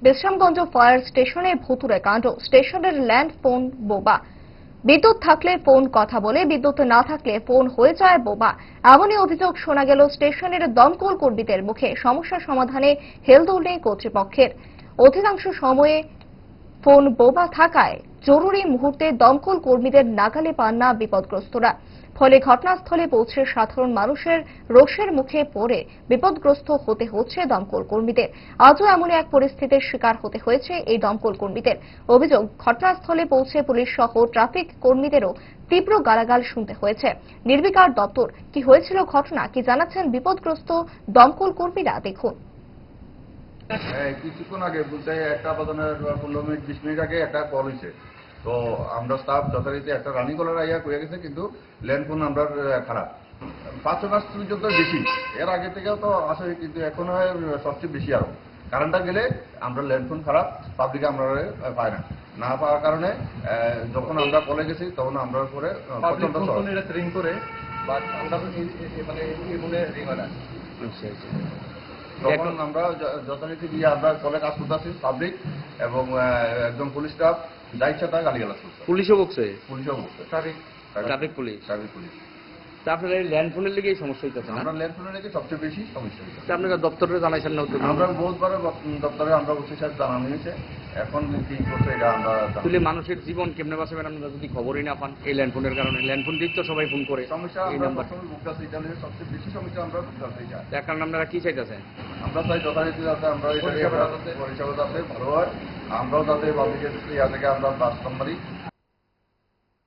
Bishramganj fire স্টেশনে ভুতুড়ে কাণ্ড, স্টেশনের ল্যান্ড ফোন বোবা। বিদ্যুৎ থাকলে ফোন কথা বলে, বিদ্যুৎ না থাকলে ফোন হয়ে যায় বোবা। এমনই অভিযোগ শোনা গেল স্টেশনের দমকল কর্মীদের মুখে। সমস্যা সমাধানে হেলদোল নেই কর্তৃপক্ষের। অধিকাংশ সময়ে ফোন বোবা থাকায় জরুরি মুহূর্তে দমকল কর্মীদের নাগালে পান না বিপদগ্রস্তরা। ফলে ঘটনাস্থলে পৌঁছে সাধারণ মানুষের রোষের মুখে পড়ে বিপদগ্রস্ত হতে হচ্ছে দমকল কর্মীদের। আজও এমনই এক পরিস্থিতির শিকার হতে হয়েছে এই দমকল কর্মীদের। অভিযোগ, ঘটনাস্থলে পৌঁছে পুলিশ সহ ট্রাফিক কর্মীদেরও তীব্র গালাগাল শুনতে হয়েছে। নির্বিকার দপ্তর। কি হয়েছিল ঘটনা, কি জানাচ্ছেন বিপদগ্রস্ত দমকল কর্মীরা, দেখুন। কিছুক্ষণ আগে বলতে একটা বাজানোর 15-20 মিনিট আগে একটা কল হয়েছে। তো আমরা স্টাফ যথারীতি একটা রানিং কলার আইয়া করে গেছে, কিন্তু ল্যান্ডফোন আমরা খারাপ 500 মাস পর্যন্ত বেশি। এর আগে থেকেও তো আসে, কিন্তু এখন হয় সবচেয়ে বেশি। আরো কারেন্টটা গেলে আমরা ল্যান্ডফোন খারাপ, পাবলিকে আমরা পাই না পাওয়ার কারণে যখন আমরা কলে গেছি তখন আমরা করে রিং করে আমরা মানে রিং হয় না। তখন আমরা যথারীতি দিয়ে আমরা কলে কাজ করতেছি, পাবলিক এবং একজন পুলিশ স্টাফ যা ইচ্ছা তা গালিগালাজ করছে। পুলিশও বকছে ট্রাফিক পুলিশ। তা আপনার এই ল্যান্ডফোনের লেগে এই সমস্যা হইতেছে না? আমরা ল্যান্ডফোনের লেগে সবচেয়ে বেশি সমস্যা হচ্ছে। আপনারা দপ্তরে জানাইছেন না? আমরা বহুতবার দপ্তরে আমরা ওসি সাহেব জানানো হয়েছে, এখন কি করছে এটা আমরা। আসলে মানুষের জীবন কেমনে বাঁচাবেন আপনারা যদি খবরই না পান এই ল্যান্ডফোনের কারণে? ল্যান্ডফোন দিক তো সবাই ফোন করে। সমস্যা এই নাম্বার সবচেয়ে বেশি সমস্যা আমরা ভুগতেছি। তার কারণে আপনারা কি চাইতেছেন? আমরা চাই যথারীতি যাতে আমরা পরিষেবা যাতে ভালো হয়, আমরাও যাতে পাবলিকের থেকে আমরা বাস নাম্বারই